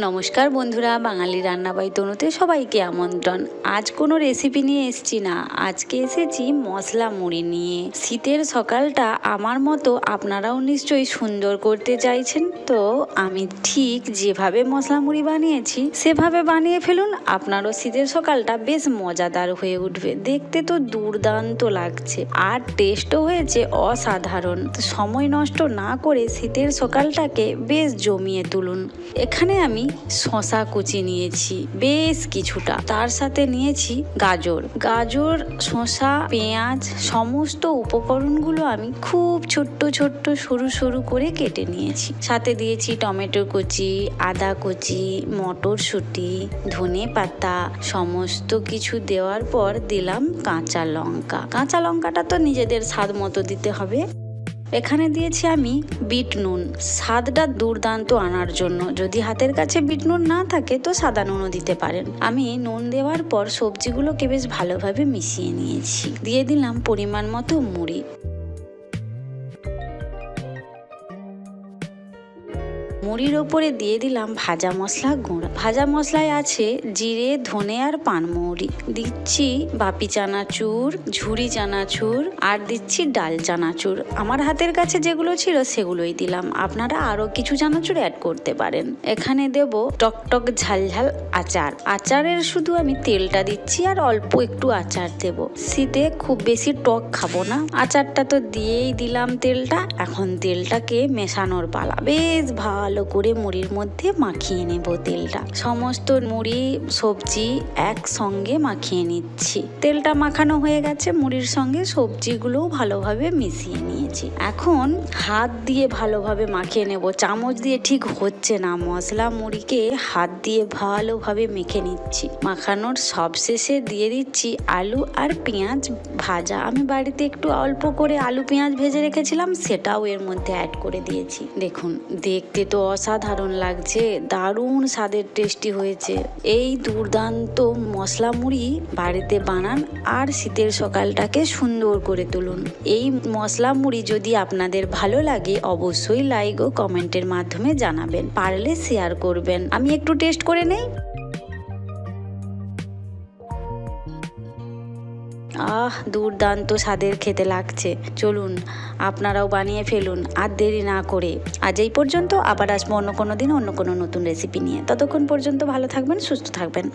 নমস্কার বন্ধুরা, বাঙালি রান্নাবাই তনুতে সবাইকে আমন্ত্রণ। আজ কোনো রেসিপি নিয়ে এসেছি না, আজকে এসেছি মশলা মুড়ি নিয়ে। শীতের সকালটা আমার মতো আপনারাও নিশ্চয়ই সুন্দর করতে চাইছেন, তো আমি ঠিক যেভাবে মশলা মুড়ি বানিয়েছি সেভাবে বানিয়ে ফেলুন। আপনারও শীতের সকালটা বেশ মজাদার হয়ে উঠবে। দেখতে তো দুর্দান্ত লাগছে আর টেস্টও হয়েছে অসাধারণ। সময় নষ্ট না করে শীতের সকালটাকে বেশ জমিয়ে তুলুন। এখানে আমি শসা কুচি নিয়েছি বেশ কিছুটা, তার সাথে নিয়েছি গাজর, শসা, পেঁয়াজ, সমস্ত উপকরণগুলো আমি খুব ছোট্ট ছোট্ট সরু সরু করে কেটে নিয়েছি। সাথে দিয়েছি টমেটো কুচি, আদা কুচি, মটরশুঁটি, ধনে পাতা, সমস্ত কিছু দেওয়ার পর দিলাম কাঁচা লঙ্কাটা তো নিজেদের স্বাদ মতো দিতে হবে। এখানে দিয়েছি আমি বিট নুন, স্বাদটা দুর্দান্ত আনার জন্য। যদি হাতের কাছে বিট নুন না থাকে তো সাদা নুনও দিতে পারেন। আমি নুন দেওয়ার পর সবজিগুলোকে বেশ ভালোভাবে মিশিয়ে নিয়েছি। দিয়ে দিলাম পরিমাণ মতো মুড়ি। মুড়ির ওপরে দিয়ে দিলাম ভাজা মশলা গুঁড়া। ভাজা মশলায় আছে জিরে, ধনে আর পানমৌরি। দিচ্ছি বাপি চানাচুর, ঝুরি চানাচুর আর দিচ্ছি ডাল চানাচুর। আমার হাতের কাছে যেগুলো ছিল সেগুলোই দিলাম, আপনারা আরও কিছু চানাচুর অ্যাড করতে পারেন। এখানে দেব টকটক ঝালঝাল আচারের শুধু আমি তেলটা দিচ্ছি আর অল্প একটু আচার দেব। শীতে খুব বেশি টক খাবো না, আচারটা তো দিয়েই দিলাম তেলটা। এখন তেলটাকে মেশানোর পালা। বেশ ভালো করে মুড়ির মধ্যে মাখিয়ে নেব তেলটা। সমস্ত মুড়ি সবজি একসঙ্গে মাখিয়ে নিচ্ছি। তেলটা মাখানো হয়ে গেছে, মুড়ির সঙ্গে সবজিগুলোও ভালোভাবে মিশিয়ে নিয়েছি। এখন হাত দিয়ে ভালোভাবে মাখিয়ে নেব, চামচ দিয়ে ঠিক হচ্ছে না। মশলা মুড়িকে হাত দিয়ে ভালোভাবে মেখে নিচ্ছি। মাখানোর সবশেষে দিয়ে দিচ্ছি আলু আর পেঁয়াজ ভাজা। আমি বাড়িতে একটু অল্প করে আলু পেঁয়াজ ভেজে রেখেছিলাম, সেটাও এর মধ্যে অ্যাড করে দিয়েছি। দেখুন, দেখতে তো অসাধারণ লাগছে, দারুণ স্বাদের টেস্টি হয়েছে। এই দুর্দান্ত মশলা মুড়ি বাড়িতে বানান আর শীতের সকালটাকে সুন্দর করে তুলুন। এই মশলা মুড়ি যদি আপনাদের ভালো লাগে অবশ্যই লাইক ও কমেন্টের মাধ্যমে জানাবেন, পারলে শেয়ার করবেন। আমি একটু টেস্ট করে নেই। দুর্দান্ত স্বাদের খেতে লাগছে। চলুন আপনারাও বানিয়ে ফেলুন আর দেরি না করে। আজ এই পর্যন্ত, আবার আসবো অন্য কোনো দিন অন্য কোনো নতুন রেসিপি নিয়ে। ততক্ষণ পর্যন্ত ভালো থাকবেন, সুস্থ থাকবেন।